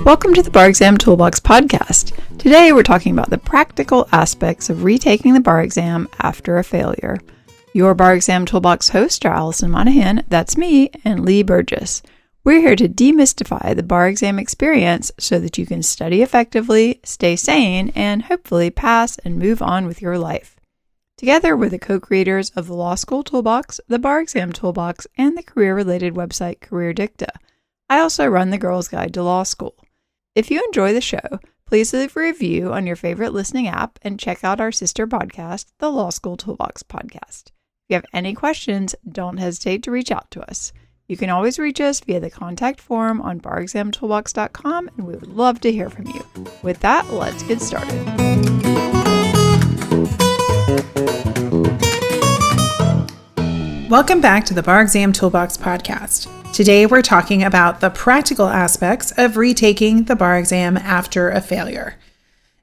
Welcome to the Bar Exam Toolbox podcast. Today we're talking about the practical aspects of retaking the bar exam after a failure. Your Bar Exam Toolbox hosts are Allison Monahan, that's me, and Lee Burgess. We're here to demystify the bar exam experience so that you can study effectively, stay sane, and hopefully pass and move on with your life. Together, we're the co-creators of the Law School Toolbox, the Bar Exam Toolbox, and the career-related website Career Dicta. I also run the Girls Guide to Law School. If you enjoy the show, please leave a review on your favorite listening app and check out our sister podcast, the Law School Toolbox podcast. If you have any questions, don't hesitate to reach out to us. You can always reach us via the contact form on barexamtoolbox.com, and we would love to hear from you. With that, let's get started. Welcome back to the Bar Exam Toolbox podcast. Today we're talking about the practical aspects of retaking the bar exam after a failure.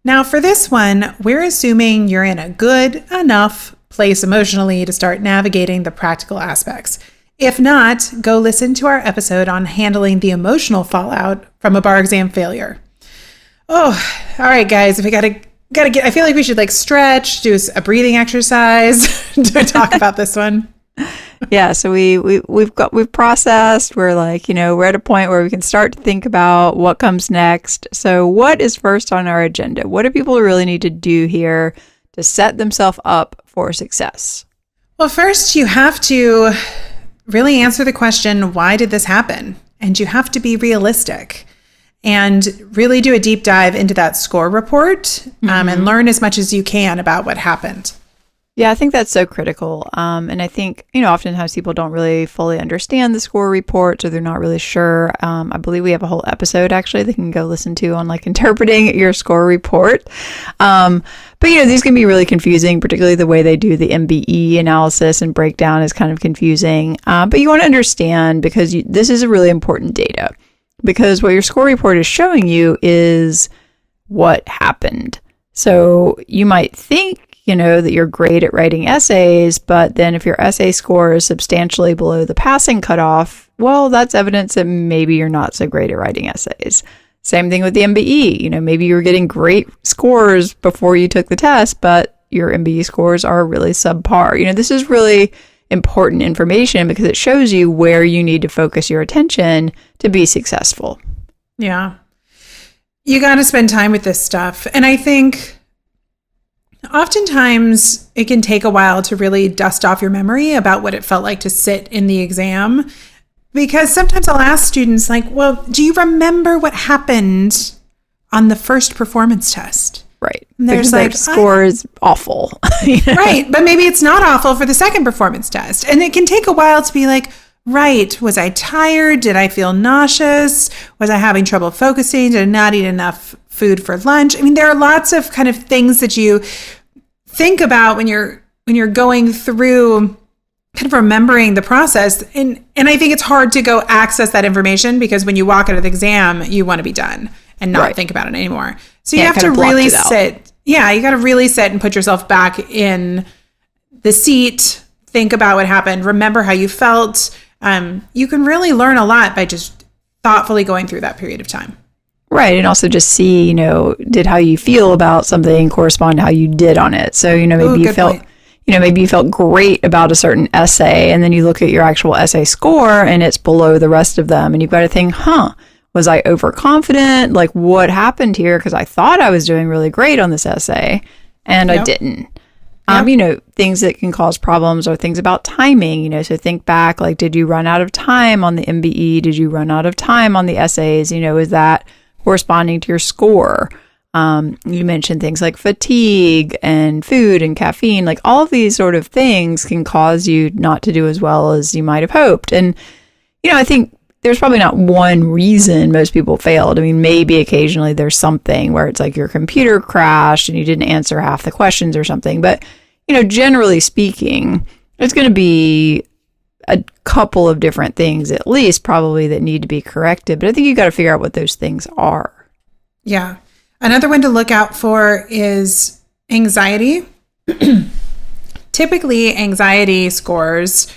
Now for this one, we're assuming you're in a good enough place emotionally to start navigating the practical aspects. If not, go listen to our episode on handling the emotional fallout from a bar exam failure. Oh, all right, guys, we gotta get. I feel like we should stretch, do a breathing exercise to talk about this one. Yeah, so we've processed. We're we're at a point where we can start to think about what comes next. So what is first on our agenda? What do people really need to do here to set themselves up for success? Well, first you have to really answer the question, why did this happen? And you have to be realistic and really do a deep dive into that score report and learn as much as you can about what happened. Yeah, I think that's so critical. And I think, oftentimes people don't really fully understand the score reports or they're not really sure. I believe we have a whole episode actually they can go listen to on interpreting your score report. But these can be really confusing, particularly the way they do the MBE analysis and breakdown is kind of confusing. But you want to understand because this is a really important data because what your score report is showing you is what happened. So you might think that you're great at writing essays, but then if your essay score is substantially below the passing cutoff, well, that's evidence that maybe you're not so great at writing essays. Same thing with the MBE. Maybe you were getting great scores before you took the test, but your MBE scores are really subpar. This is really important information because it shows you where you need to focus your attention to be successful. Yeah. You got to spend time with this stuff. And I think oftentimes it can take a while to really dust off your memory about what it felt like to sit in the exam, because sometimes I'll ask students well, do you remember what happened on the first performance test? Right. Because their score is awful. Right. But maybe it's not awful for the second performance test. And it can take a while to be right, was I tired? Did I feel nauseous? Was I having trouble focusing? Did I not eat enough food for lunch? There are lots of kind of things that you think about when you're going through kind of remembering the process. And I think it's hard to go access that information because when you walk out of the exam, you want to be done and not think about it anymore. So you have to really sit. Yeah, you got to really sit and put yourself back in the seat, think about what happened, remember how you felt. You can really learn a lot by just thoughtfully going through that period of time. Right. And also just see, did how you feel about something correspond to how you did on it. So, maybe you felt, maybe you felt great about a certain essay and then you look at your actual essay score and it's below the rest of them. And you've got to think, was I overconfident? What happened here? Because I thought I was doing really great on this essay and I didn't. Things that can cause problems are things about timing, so think back, did you run out of time on the MBE? Did you run out of time on the essays? Is that corresponding to your score? You mentioned things like fatigue and food and caffeine, all of these sort of things can cause you not to do as well as you might have hoped. And, I think there's probably not one reason most people failed. Maybe occasionally there's something where it's your computer crashed and you didn't answer half the questions or something. But, generally speaking, it's going to be a couple of different things, at least probably, that need to be corrected. But I think you got to figure out what those things are. Yeah. Another one to look out for is anxiety. Typically, anxiety scores,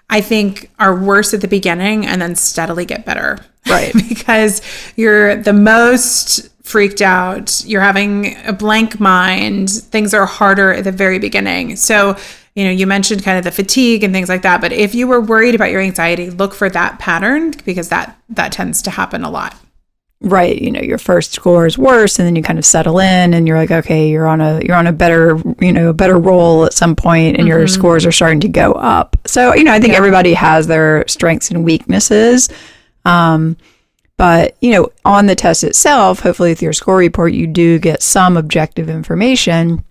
I think, are worse at the beginning and then steadily get better Right. Because you're the most freaked out. You're having a blank mind. Things are harder at the very beginning. So, you mentioned kind of the fatigue and things like that. But if you were worried about your anxiety, look for that pattern, because that tends to happen a lot. Right. Your first score is worse, and then you kind of settle in and you're like, okay, you're on a better, a better roll at some point, and your scores are starting to go up. So, I think everybody has their strengths and weaknesses. But, on the test itself, hopefully with your score report, you do get some objective information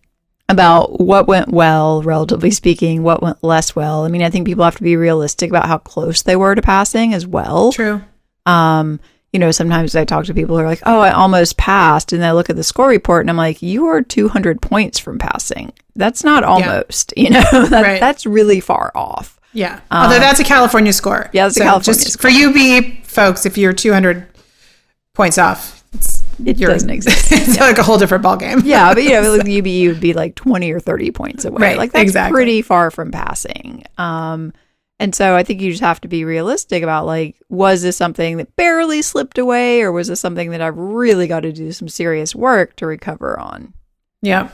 about what went well, relatively speaking, what went less well. I mean, I think people have to be realistic about how close they were to passing as well. True. Sometimes I talk to people who are like, oh, I almost passed. And I look at the score report and I'm like, you are 200 points from passing. That's not almost, Right. That's really far off. Yeah. Although that's a California score. Yeah, that's a California score. For UB folks, if you're 200 points off, it doesn't exist. It's like a whole different ballgame. Yeah, but with UB, would be like 20 or 30 points away. Right, Like that's exactly. pretty far from passing. And so I think you just have to be realistic about like, was this something that barely slipped away, or was this something that I've really got to do some serious work to recover on? Yeah.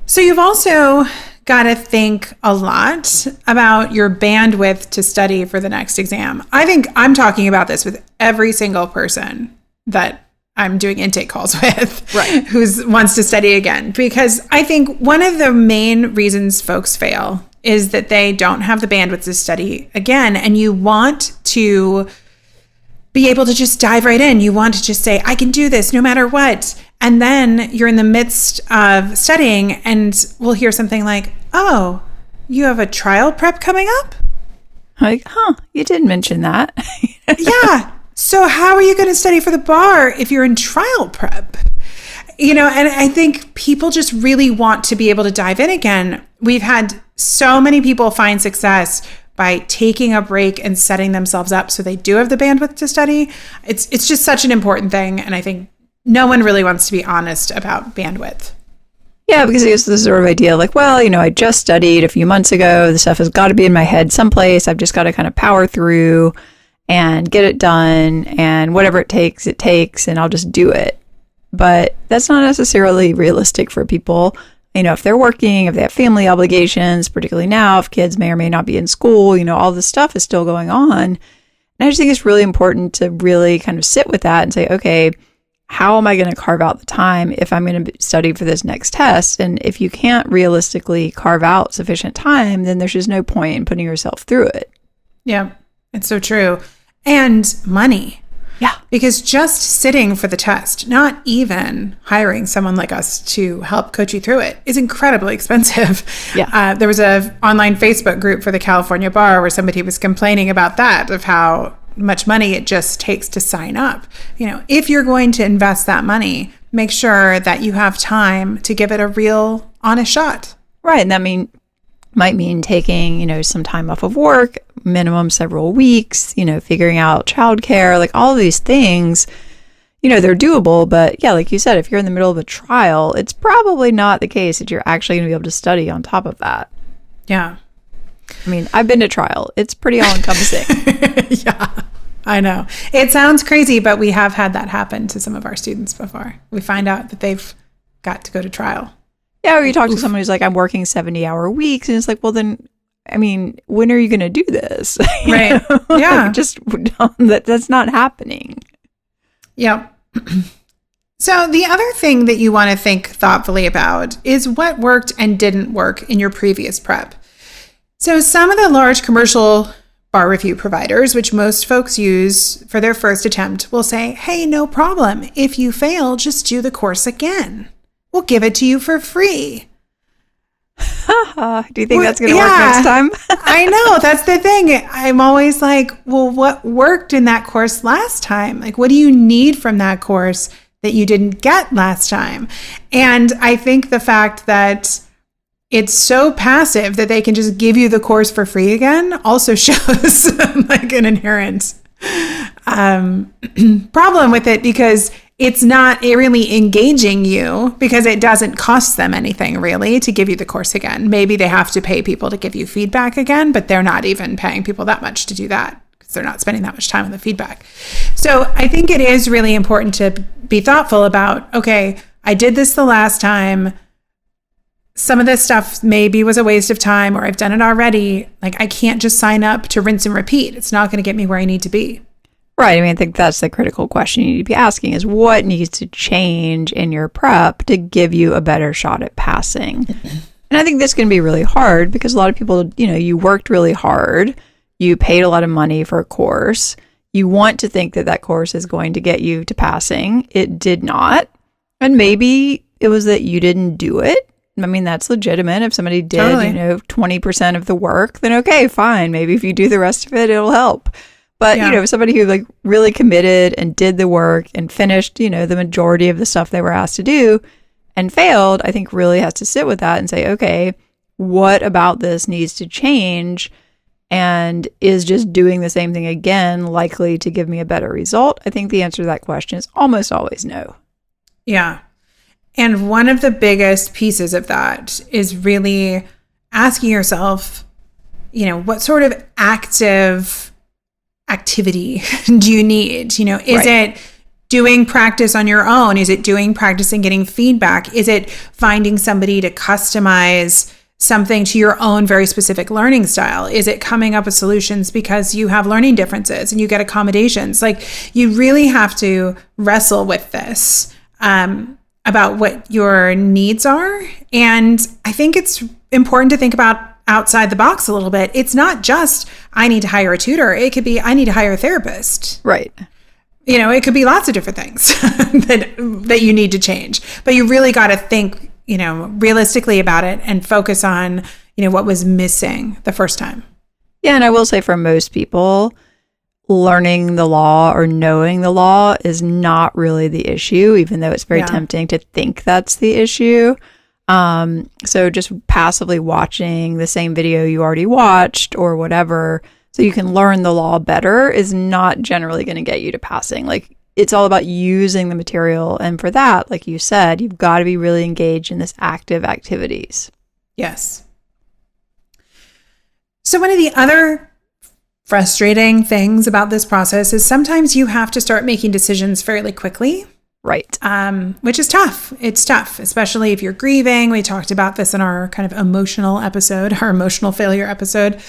So you've also got to think a lot about your bandwidth to study for the next exam. I think I'm talking about this with every single person that I'm doing intake calls with, right, who wants to study again, because I think one of the main reasons folks fail is that they don't have the bandwidth to study again. And you want to be able to just dive right in. You want to just say, I can do this no matter what. And then you're in the midst of studying and we'll hear something like, oh, you have a trial prep coming up? Like, you did mention that. Yeah. So how are you going to study for the bar if you're in trial prep? And I think people just really want to be able to dive in again. We've had so many people find success by taking a break and setting themselves up so they do have the bandwidth to study. It's just such an important thing. And I think no one really wants to be honest about bandwidth. Yeah, because it's this sort of idea like, well, I just studied a few months ago. The stuff has got to be in my head someplace. I've just got to kind of power through and get it done. And whatever it takes, and I'll just do it. But that's not necessarily realistic for people. If they're working, if they have family obligations, particularly now, if kids may or may not be in school, all this stuff is still going on. And I just think it's really important to really kind of sit with that and say, okay, how am I going to carve out the time if I'm going to study for this next test? And if you can't realistically carve out sufficient time, then there's just no point in putting yourself through it. Yeah, it's so true. And money. Yeah. Because just sitting for the test, not even hiring someone like us to help coach you through it, is incredibly expensive. Yeah. There was an online Facebook group for the California bar where somebody was complaining about that, of how much money it just takes to sign up. If you're going to invest that money, make sure that you have time to give it a real honest shot. Right. And that might mean taking, some time off of work, minimum several weeks, figuring out childcare, like all of these things, they're doable. But yeah, like you said, if you're in the middle of a trial, it's probably not the case that you're actually going to be able to study on top of that. Yeah. I mean, I've been to trial. It's pretty all encompassing. Yeah, I know. It sounds crazy, but we have had that happen to some of our students before. We find out that they've got to go to trial. Yeah, or you talk to someone who's like, I'm working 70-hour weeks. And it's like, well, then, I mean, when are you going to do this? Right. Yeah. That's not happening. Yeah. So the other thing that you want to think thoughtfully about is what worked and didn't work in your previous prep. So some of the large commercial bar review providers, which most folks use for their first attempt, will say, hey, no problem. If you fail, just do the course again. We'll give it to you for free. Do you think that's going to work next time? I know. That's the thing. I'm always like, well, what worked in that course last time? Like, what do you need from that course that you didn't get last time? And I think the fact that it's so passive that they can just give you the course for free again also shows like an inherent problem with it, because it's not really engaging you, because it doesn't cost them anything really to give you the course again. Maybe they have to pay people to give you feedback again, but they're not even paying people that much to do that. because they're not spending that much time on the feedback. So I think it is really important to be thoughtful about, okay, I did this the last time. Some of this stuff maybe was a waste of time, or I've done it already. Like, I can't just sign up to rinse and repeat. It's not going to get me where I need to be. Right. I mean, I think that's the critical question you need to be asking is what needs to change in your prep to give you a better shot at passing? And I think this can be really hard because a lot of people, you worked really hard. You paid a lot of money for a course. You want to think that that course is going to get you to passing. It did not. And maybe it was that you didn't do it. I mean, that's legitimate. If somebody did, Totally. 20% of the work, then okay, fine. Maybe if you do the rest of it, it'll help. But, somebody who like really committed and did the work and finished, the majority of the stuff they were asked to do and failed, I think really has to sit with that and say, okay, what about this needs to change? And is just doing the same thing again likely to give me a better result? I think the answer to that question is almost always no. Yeah. And one of the biggest pieces of that is really asking yourself, what sort of activity do you need? Is it doing practice on your own? Is it doing practice and getting feedback? Is it finding somebody to customize something to your own very specific learning style? Is it coming up with solutions because you have learning differences and you get accommodations? Like, you really have to wrestle with this about what your needs are. And I think it's important to think about outside the box a little bit. It's not just, I need to hire a tutor. It could be, I need to hire a therapist. Right. It could be lots of different things that you need to change. But you really got to think, realistically about it and focus on, what was missing the first time. Yeah. And I will say for most people, learning the law or knowing the law is not really the issue, even though it's very tempting to think that's the issue. So just passively watching the same video you already watched or whatever, so you can learn the law better is not generally going to get you to passing. Like, it's all about using the material. And for that, like you said, you've got to be really engaged in this active activities. Yes. So one of the other frustrating things about this process is sometimes you have to start making decisions fairly quickly. Right. Which is tough. It's tough, especially if you're grieving. We talked about this in our kind of emotional episode, our emotional failure episode.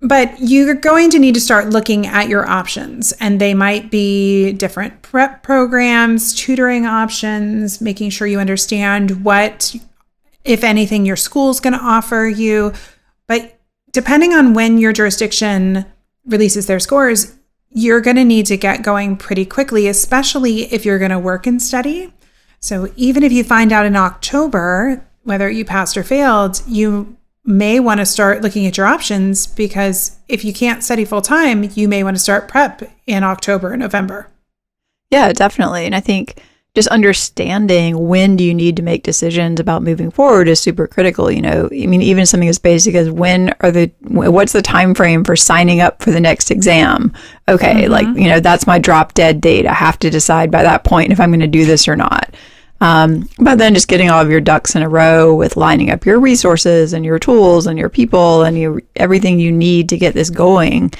But you're going to need to start looking at your options, and they might be different prep programs, tutoring options, making sure you understand what, if anything, your school's going to offer you. But depending on when your jurisdiction releases their scores, you're going to need to get going pretty quickly, especially if you're going to work and study. So even if you find out in October whether you passed or failed, you may want to start looking at your options, because if you can't study full time, you may want to start prep in October and November. Yeah, definitely. And I think just understanding when do you need to make decisions about moving forward is super critical. Even something as basic as what's the time frame for signing up for the next exam? Okay, that's my drop dead date. I have to decide by that point if I'm going to do this or not. But then just getting all of your ducks in a row with lining up your resources and your tools and your people and everything you need to get this going.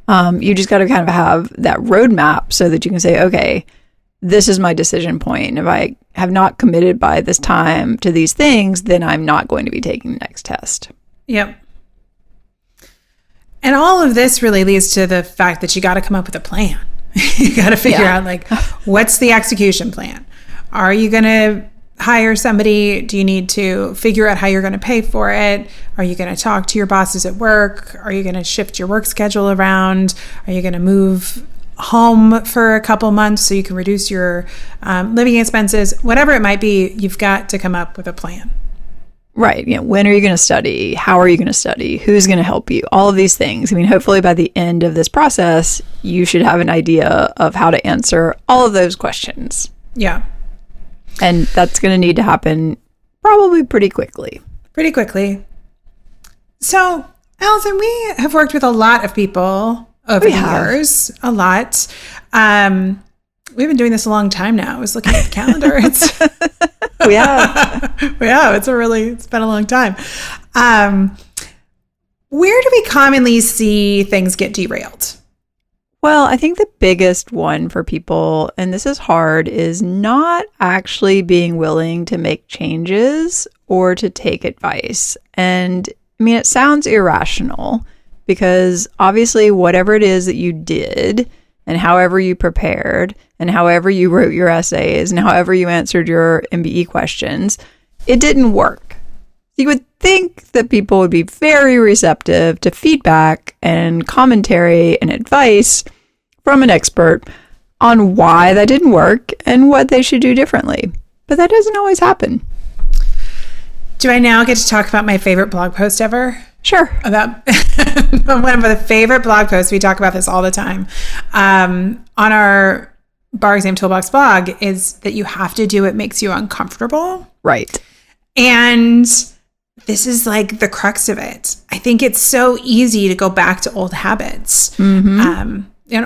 You just got to kind of have that roadmap so that you can say, okay, this is my decision point. If I have not committed by this time to these things, then I'm not going to be taking the next test. Yep. And all of this really leads to the fact that you got to come up with a plan. You got to figure out, what's the execution plan? Are you going to hire somebody? Do you need to figure out how you're going to pay for it? Are you going to talk to your bosses at work? Are you going to shift your work schedule around? Are you going to move home for a couple months so you can reduce your living expenses? Whatever it might be, you've got to come up with a plan. Right. When are you going to study? How are you going to study? Who's going to help you? All of these things. Hopefully by the end of this process, you should have an idea of how to answer all of those questions. Yeah. And that's going to need to happen probably pretty quickly. Pretty quickly. So, Allison, we have worked with a lot of people over the years. A lot. We've been doing this a long time now. I was looking at the calendar. We have. Yeah, it's been a long time. Where do we commonly see things get derailed? Well, I think the biggest one for people, and this is hard, is not actually being willing to make changes or to take advice. And I mean, it sounds irrational because obviously whatever it is that you did and however you prepared and however you wrote your essays and however you answered your MBE questions, it didn't work. You would think that people would be very receptive to feedback and commentary and advice from an expert on why that didn't work and what they should do differently. But that doesn't always happen. Do I now get to talk about my favorite blog post ever? Sure. About one of the favorite blog posts. We talk about this all the time on our Bar Exam Toolbox blog is that you have to do what makes you uncomfortable. Right. And this is like the crux of it. I think it's so easy to go back to old habits. Mm-hmm.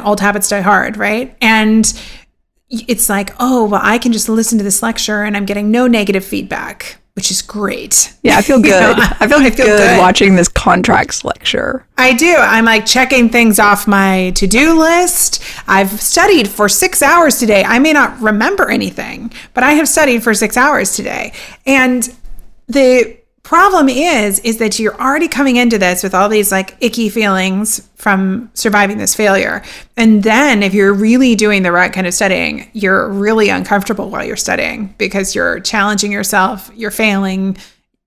Old habits die hard, right? And it's like, oh, well, I can just listen to this lecture and I'm getting no negative feedback, which is great. Yeah, I feel good. I feel good watching this contracts lecture. I do. I'm like checking things off my to-do list. I've studied for 6 hours today. I may not remember anything, but I have studied for 6 hours today. And the problem is that you're already coming into this with all these like icky feelings from surviving this failure. And then if you're really doing the right kind of studying, you're really uncomfortable while you're studying because you're challenging yourself, you're failing,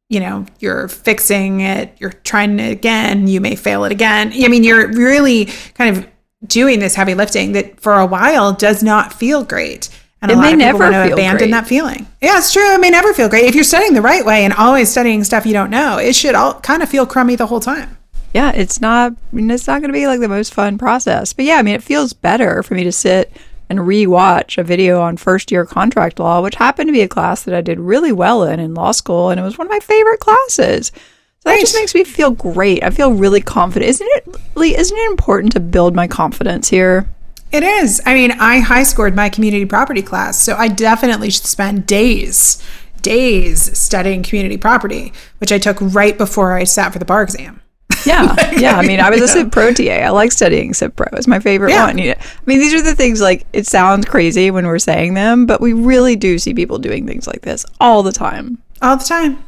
you're fixing it, you're trying it again, you may fail it again. I mean, you're really kind of doing this heavy lifting that for a while does not feel great. And a lot of people want to abandon that feeling. Yeah, it's true. It may never feel great. If you're studying the right way and always studying stuff you don't know, it should all kind of feel crummy the whole time. Yeah, it's not going to be like the most fun process. But yeah, I mean, it feels better for me to sit and re-watch a video on first year contract law, which happened to be a class that I did really well in law school. And it was one of my favorite classes. So that just makes me feel great. I feel really confident. Isn't it important to build my confidence here? It is. I mean, I high scored my community property class, so I definitely should spend days studying community property, which I took right before I sat for the bar exam. Yeah. Yeah. I mean, I was a Civ Pro TA. I like studying Civ Pro. It's my favorite one. I mean, these are the things like it sounds crazy when we're saying them, but we really do see people doing things like this all the time. All the time.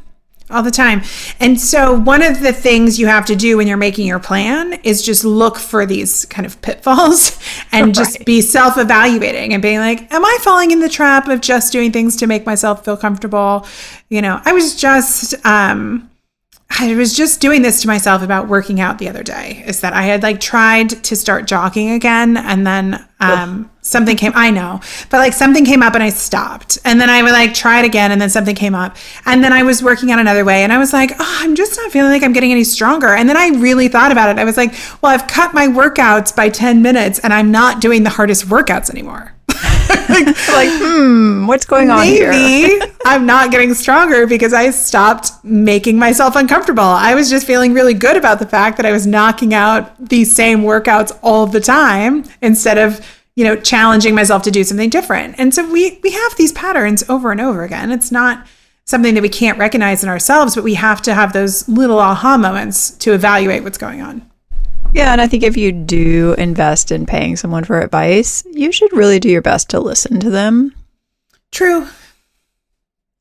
All the time. And so one of the things you have to do when you're making your plan is just look for these kind of pitfalls and just be self-evaluating and being like, am I falling in the trap of just doing things to make myself feel comfortable? I was just doing this to myself about working out the other day, is that I had like tried to start jogging again. And then something came, I know, but like something came up and I stopped. And then I would like try it again. And then something came up. And then I was working out another way. And I was like, oh, I'm just not feeling like I'm getting any stronger. And then I really thought about it. I was like, well, I've cut my workouts by 10 minutes and I'm not doing the hardest workouts anymore. What's going on here? Maybe I'm not getting stronger because I stopped making myself uncomfortable. I was just feeling really good about the fact that I was knocking out these same workouts all the time instead of, challenging myself to do something different. And so we have these patterns over and over again. It's not something that we can't recognize in ourselves, but we have to have those little aha moments to evaluate what's going on. Yeah, and I think if you do invest in paying someone for advice, you should really do your best to listen to them. True.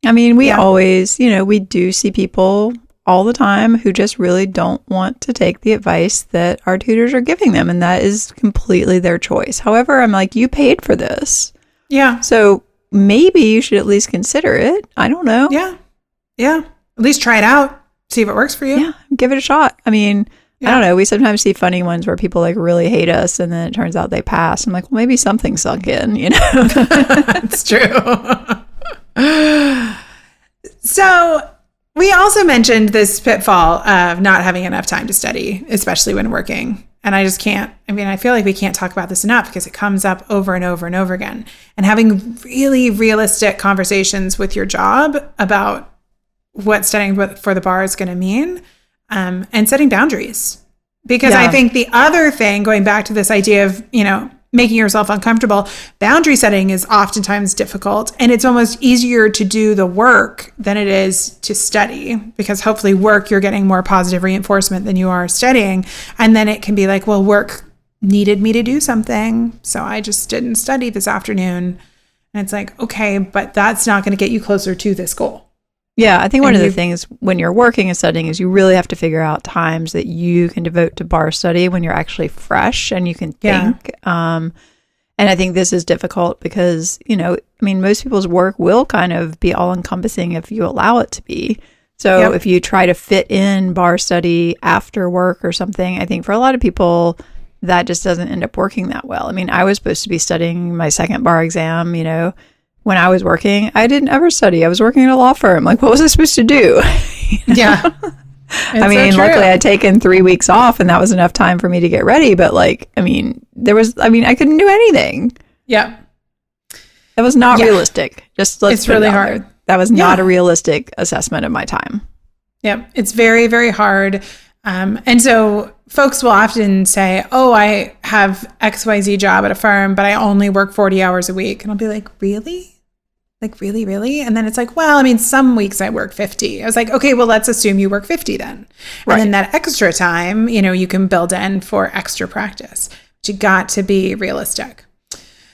I mean, we always, we do see people all the time who just really don't want to take the advice that our tutors are giving them, and that is completely their choice. However, I'm like, you paid for this. Yeah. So maybe you should at least consider it. I don't know. Yeah. Yeah. At least try it out. See if it works for you. Yeah. Give it a shot. I mean, I don't know. We sometimes see funny ones where people like really hate us and then it turns out they pass. I'm like, well, maybe something sunk in, It's true. So we also mentioned this pitfall of not having enough time to study, especially when working. And I feel like we can't talk about this enough because it comes up over and over and over again. And having really realistic conversations with your job about what studying for the bar is going to mean. And setting boundaries. Because I think the other thing, going back to this idea of, making yourself uncomfortable. Boundary setting is oftentimes difficult, and it's almost easier to do the work than it is to study, because hopefully work, you're getting more positive reinforcement than you are studying. And then it can be like, well, work needed me to do something, so I just didn't study this afternoon. And it's like, okay, but that's not going to get you closer to this goal. Yeah, I think one of the things when you're working and studying is you really have to figure out times that you can devote to bar study when you're actually fresh and you can think. And I think this is difficult because, most people's work will kind of be all encompassing if you allow it to be. So if you try to fit in bar study after work or something, I think for a lot of people, that just doesn't end up working that well. I was supposed to be studying my second bar exam, when I was working. I didn't ever study. I was working at a law firm. Like, what was I supposed to do? Yeah. Luckily I'd taken 3 weeks off and that was enough time for me to get ready. But I couldn't do anything. Yeah. That was not realistic. It's really hard. That was not a realistic assessment of my time. Yeah. It's very, very hard. And so folks will often say, oh, I have XYZ job at a firm, but I only work 40 hours a week. And I'll be like, really? Like, really, really? And then it's like, well, some weeks I work 50. I was like, okay, well, let's assume you work 50 then. Right. And then that extra time, you can build in for extra practice. But you got to be realistic.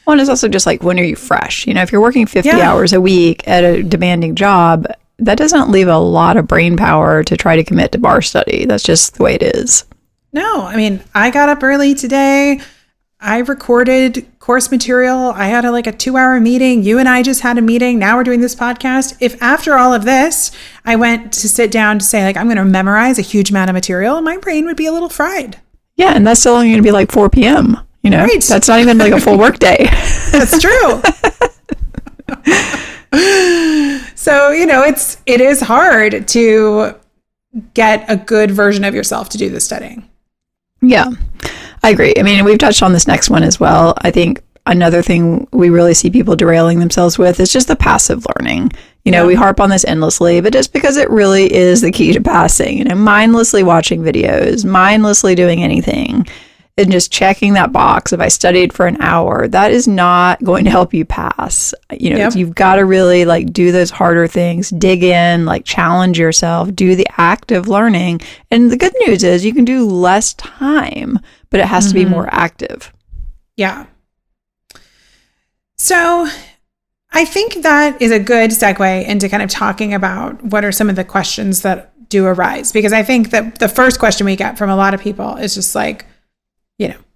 Well, and it's also just like, when are you fresh? If you're working 50 hours a week at a demanding job, that doesn't leave a lot of brain power to try to commit to bar study. That's just the way it is. No, I got up early today. I recorded course material. I had a 2-hour meeting. You and I just had a meeting. Now we're doing this podcast. If after all of this, I went to sit down to say, I'm going to memorize a huge amount of material, my brain would be a little fried. Yeah, and that's still only going to be 4 p.m. Right. That's not even a full work day. That's true. So, it is hard to get a good version of yourself to do the studying. Yeah, I agree. We've touched on this next one as well. I think another thing we really see people derailing themselves with is just the passive learning. We harp on this endlessly, but just because it really is the key to passing, mindlessly watching videos, mindlessly doing anything, and just checking that box. If I studied for an hour, that is not going to help you pass. You've got to really do those harder things, dig in, challenge yourself, do the active learning. And the good news is you can do less time, but it has to be more active. Yeah. So I think that is a good segue into kind of talking about what are some of the questions that do arise, because I think that the first question we get from a lot of people is just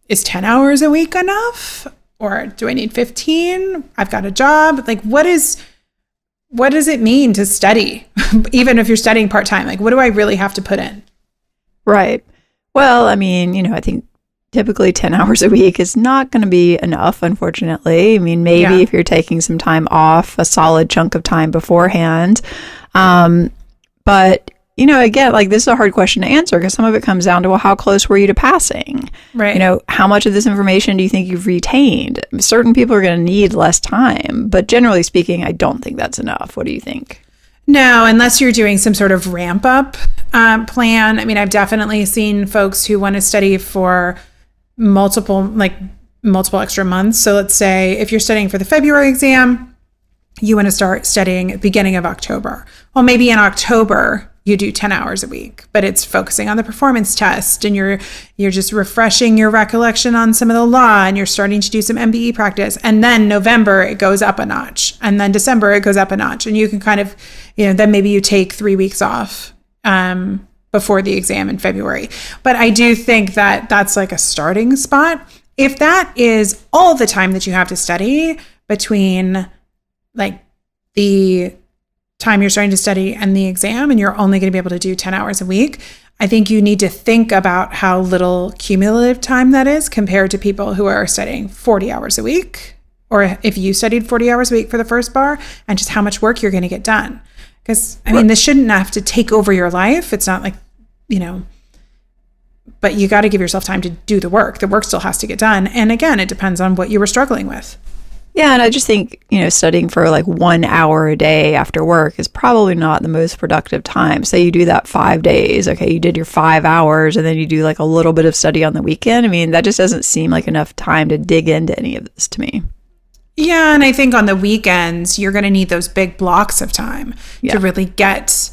is 10 hours a week enough? Or do I need 15? I've got a job. What does it mean to study? Even if you're studying part-time, what do I really have to put in? Right. Well, I think typically 10 hours a week is not going to be enough, unfortunately. Maybe if you're taking some time off, a solid chunk of time beforehand. But again, this is a hard question to answer because some of it comes down to, well, how close were you to passing? Right. How much of this information do you think you've retained? Certain people are going to need less time, but generally speaking, I don't think that's enough. What do you think? No, unless you're doing some sort of ramp up plan. I've definitely seen folks who want to study for multiple extra months. So let's say if you're studying for the February exam, you want to start studying at the beginning of October. Well, maybe in October, you do 10 hours a week, but it's focusing on the performance test and you're just refreshing your recollection on some of the law and you're starting to do some MBE practice. And then November, it goes up a notch. And then December, it goes up a notch. And you can kind of, then maybe you take 3 weeks off before the exam in February. But I do think that that's a starting spot. If that is all the time that you have to study between the time you're starting to study and the exam, and you're only going to be able to do 10 hours a week, I think you need to think about how little cumulative time that is compared to people who are studying 40 hours a week, or if you studied 40 hours a week for the first bar, and just how much work you're going to get done. Because, this shouldn't have to take over your life. It's not but you got to give yourself time to do the work. The work still has to get done. And again, it depends on what you were struggling with. Yeah, and I just think, studying for like 1 hour a day after work is probably not the most productive time. Say you do that 5 days. Okay, you did your 5 hours and then you do like a little bit of study on the weekend. I mean, that just doesn't seem like enough time to dig into any of this to me. Yeah, and I think on the weekends, you're going to need those big blocks of time to really get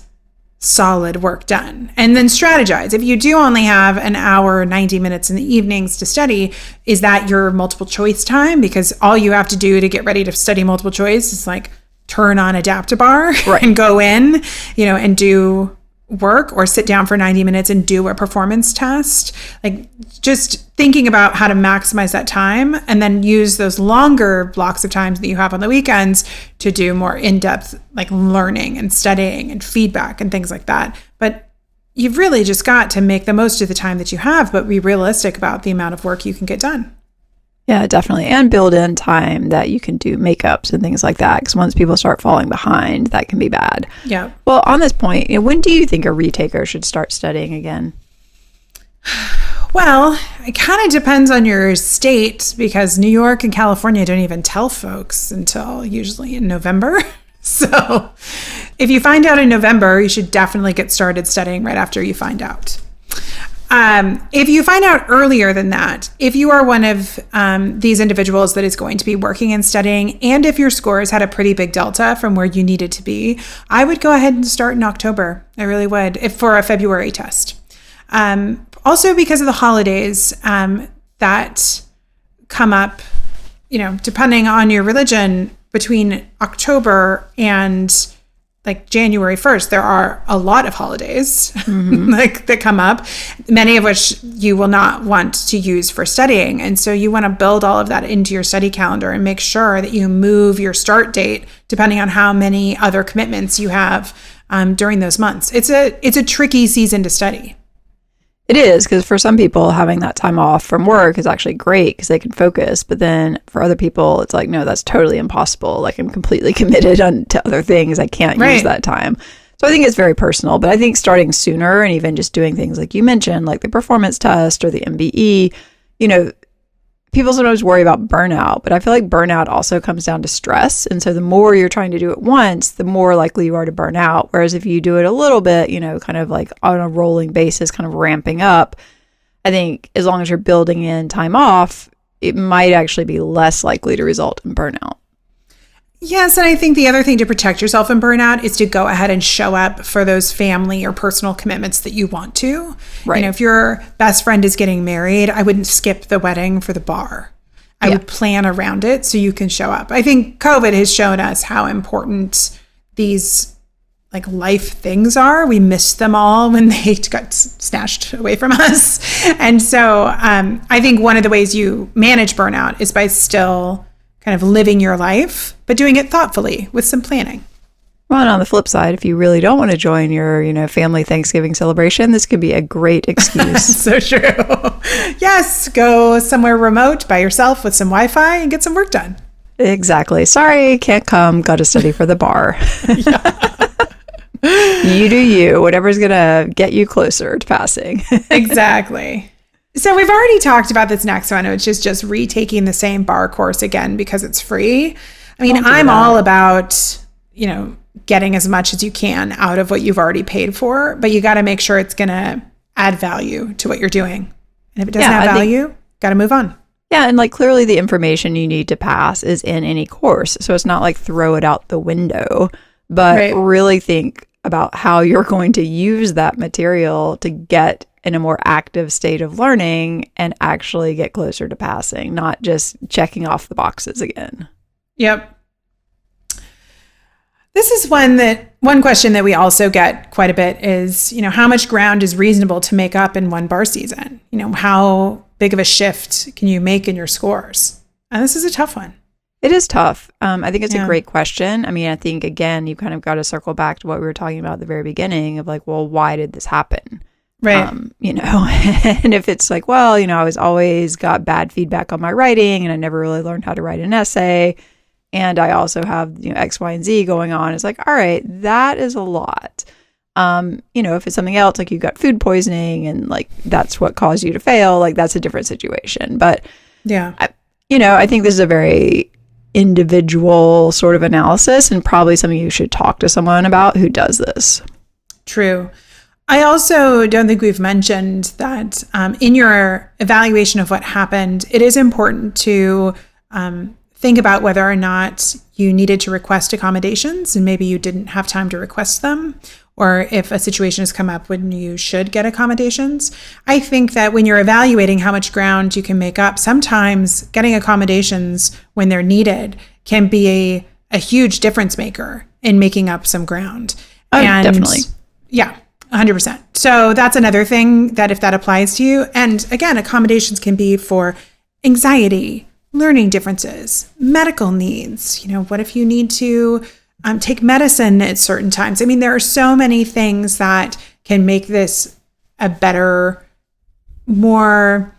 solid work done. And then strategize. If you do only have an hour, 90 minutes in the evenings to study, is that your multiple choice time? Because all you have to do to get ready to study multiple choice is like turn on Adaptabar and go in, and do work, or sit down for 90 minutes and do a performance test. Like just thinking about how to maximize that time and then use those longer blocks of time that you have on the weekends to do more in-depth like learning and studying and feedback and things like that. But you've really just got to make the most of the time that you have, but be realistic about the amount of work you can get done. Yeah, definitely. And build in time that you can do makeups and things like that. Because once people start falling behind, that can be bad. Yeah. Well, on this point, when do you think a retaker should start studying again? Well, it kind of depends on your state, because New York and California don't even tell folks until usually in November. So if you find out in November, you should definitely get started studying right after you find out. If you find out earlier than that, if you are one of these individuals that is going to be working and studying, and if your scores had a pretty big delta from where you needed to be, I would go ahead and start in October. I really would, if for a February test. Also because of the holidays that come up, depending on your religion, between October and like January 1st, there are a lot of holidays that come up, many of which you will not want to use for studying. And so you want to build all of that into your study calendar and make sure that you move your start date depending on how many other commitments you have during those months. It's a tricky season to study. It is, because for some people, having that time off from work is actually great because they can focus. But then for other people, it's like, no, that's totally impossible. Like, I'm completely committed to other things. I can't use that time. So I think it's very personal. But I think starting sooner and even just doing things like you mentioned, like the performance test or the MBE, people sometimes worry about burnout, but I feel like burnout also comes down to stress. And so the more you're trying to do it once, the more likely you are to burn out. Whereas if you do it a little bit, kind of like on a rolling basis, kind of ramping up, I think as long as you're building in time off, it might actually be less likely to result in burnout. Yes, and I think the other thing to protect yourself from burnout is to go ahead and show up for those family or personal commitments that you want to. Right. If your best friend is getting married, I wouldn't skip the wedding for the bar. I would plan around it so you can show up. I think COVID has shown us how important these like life things are. We missed them all when they got snatched away from us. And so I think one of the ways you manage burnout is by still kind of living your life, but doing it thoughtfully with some planning. Well, and on the flip side, if you really don't want to join your, family Thanksgiving celebration, this could be a great excuse. So true. Yes, go somewhere remote by yourself with some Wi-Fi and get some work done. Exactly. Sorry, can't come. Got to study for the bar. You do you. Whatever's going to get you closer to passing. Exactly. So we've already talked about this next one, which is just retaking the same bar course again because it's free. I mean, I'm all about, getting as much as you can out of what you've already paid for, but you got to make sure it's going to add value to what you're doing. And if it doesn't have value, got to move on. Yeah. And like clearly the information you need to pass is in any course. So it's not like throw it out the window, but really think about how you're going to use that material to get in a more active state of learning and actually get closer to passing, not just checking off the boxes again. Yep. This is one question that we also get quite a bit is, how much ground is reasonable to make up in one bar season? How big of a shift can you make in your scores? And this is a tough one. It is tough. I think it's a great question. I mean, I think, again, you kind of got to circle back to what we were talking about at the very beginning of like, well, why did this happen? Right. And if it's like, well, I was always got bad feedback on my writing and I never really learned how to write an essay. And I also have, X, Y, and Z going on. It's like, all right, that is a lot. If it's something else, like you got food poisoning and like that's what caused you to fail, like that's a different situation. But yeah, I think this is a very individual sort of analysis, and probably something you should talk to someone about who does this. True. I also don't think we've mentioned that in your evaluation of what happened, it is important to think about whether or not you needed to request accommodations and maybe you didn't have time to request them, or if a situation has come up when you should get accommodations. I think that when you're evaluating how much ground you can make up, sometimes getting accommodations when they're needed can be a huge difference maker in making up some ground. Oh, definitely. Yeah, 100%. So that's another thing that if that applies to you, and again, accommodations can be for anxiety, learning differences, medical needs. What if you need to take medicine at certain times? I mean, there are so many things that can make this a better, more,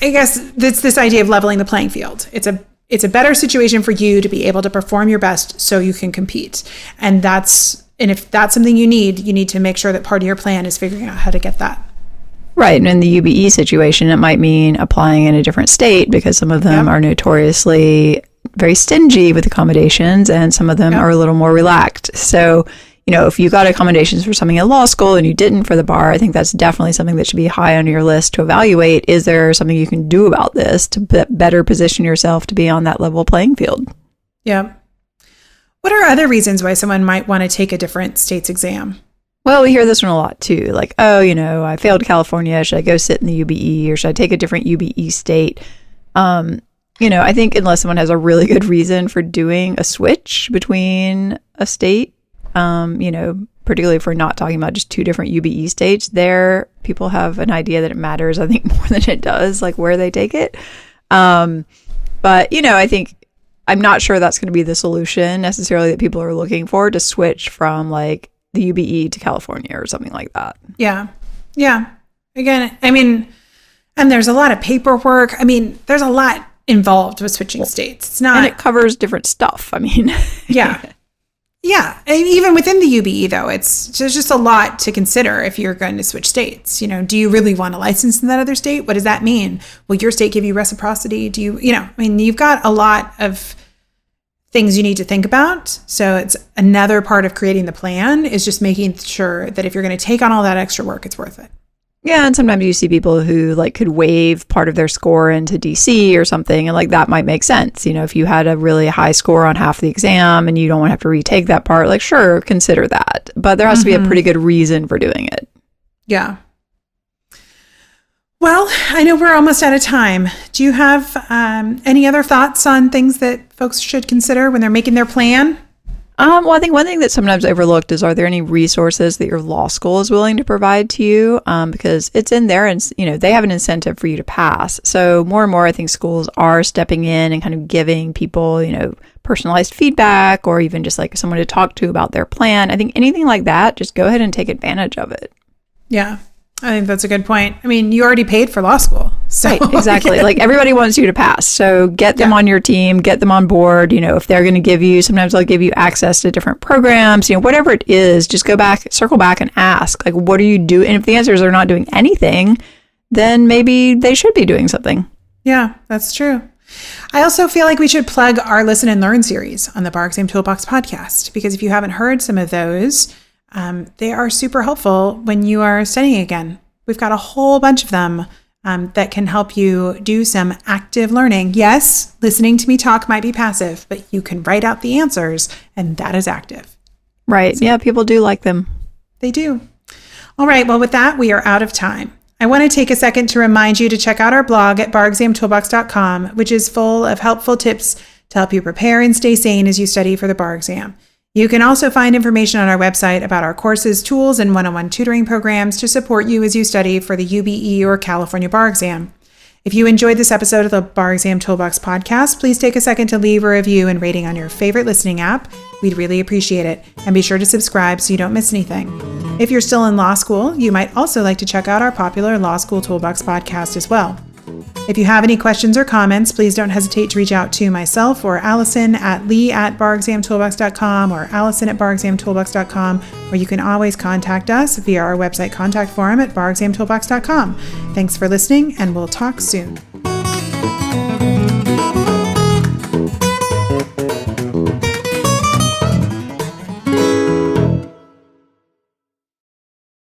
I guess it's this idea of leveling the playing field. It's a better situation for you to be able to perform your best so you can compete. And if that's something you need to make sure that part of your plan is figuring out how to get that. Right. And in the UBE situation, it might mean applying in a different state because some of them are notoriously very stingy with accommodations and some of them are a little more relaxed. So, if you got accommodations for something at law school and you didn't for the bar, I think that's definitely something that should be high on your list to evaluate. Is there something you can do about this to better position yourself to be on that level playing field? Yeah. What are other reasons why someone might want to take a different state's exam? Well, we hear this one a lot too. Like, I failed California. Should I go sit in the UBE or should I take a different UBE state? I think unless someone has a really good reason for doing a switch between a state, particularly if we're not talking about just two different UBE states, there people have an idea that it matters, I think, more than it does, like where they take it. But, I think I'm not sure that's going to be the solution necessarily that people are looking for to switch from like the UBE to California or something like that. Yeah. Yeah. Again, I mean, and there's a lot of paperwork. I mean, there's a lot involved with switching states. It's not. And it covers different stuff. I mean. Yeah. Yeah. And even within the UBE, though, there's just a lot to consider if you're going to switch states. Do you really want a license in that other state? What does that mean? Will your state give you reciprocity? Do you, you've got a lot of things you need to think about. So it's another part of creating the plan is just making sure that if you're going to take on all that extra work, it's worth it. Yeah, and sometimes you see people who could waive part of their score into DC or something, and that might make sense. If you had a really high score on half the exam and you don't want to have to retake that part, sure, consider that. But there has to be a pretty good reason for doing it. Yeah. Well, I know we're almost out of time. Do you have any other thoughts on things that folks should consider when they're making their plan? Well, I think one thing that's sometimes overlooked is, are there any resources that your law school is willing to provide to you? Because it's in there and, they have an incentive for you to pass. So more and more, I think schools are stepping in and kind of giving people, personalized feedback or even just someone to talk to about their plan. I think anything like that, just go ahead and take advantage of it. Yeah. I think that's a good point. I mean, you already paid for law school. So. Right, exactly. Everybody wants you to pass. So get them on your team, get them on board. If they're going to give you, sometimes they'll give you access to different programs, whatever it is, just circle back and ask, what are you doing? And if the answer is they're not doing anything, then maybe they should be doing something. Yeah, that's true. I also feel like we should plug our Listen and Learn series on the Bar Exam Toolbox podcast, because if you haven't heard some of those, they are super helpful when you are studying again. We've got a whole bunch of them that can help you do some active learning. Yes, listening to me talk might be passive, but you can write out the answers, and that is active. Right. So, yeah, people do like them. They do. All right. Well, with that, we are out of time. I want to take a second to remind you to check out our blog at barexamtoolbox.com, which is full of helpful tips to help you prepare and stay sane as you study for the bar exam. You can also find information on our website about our courses, tools, and one-on-one tutoring programs to support you as you study for the UBE or California bar exam. If you enjoyed this episode of the Bar Exam Toolbox podcast, please take a second to leave a review and rating on your favorite listening app. We'd really appreciate it. And be sure to subscribe so you don't miss anything. If you're still in law school, you might also like to check out our popular Law School Toolbox podcast as well. If you have any questions or comments, please don't hesitate to reach out to myself or Allison at lee@barexamtoolbox.com or allison@barexamtoolbox.com, or you can always contact us via our website contact form at barexamtoolbox.com. Thanks for listening, and we'll talk soon.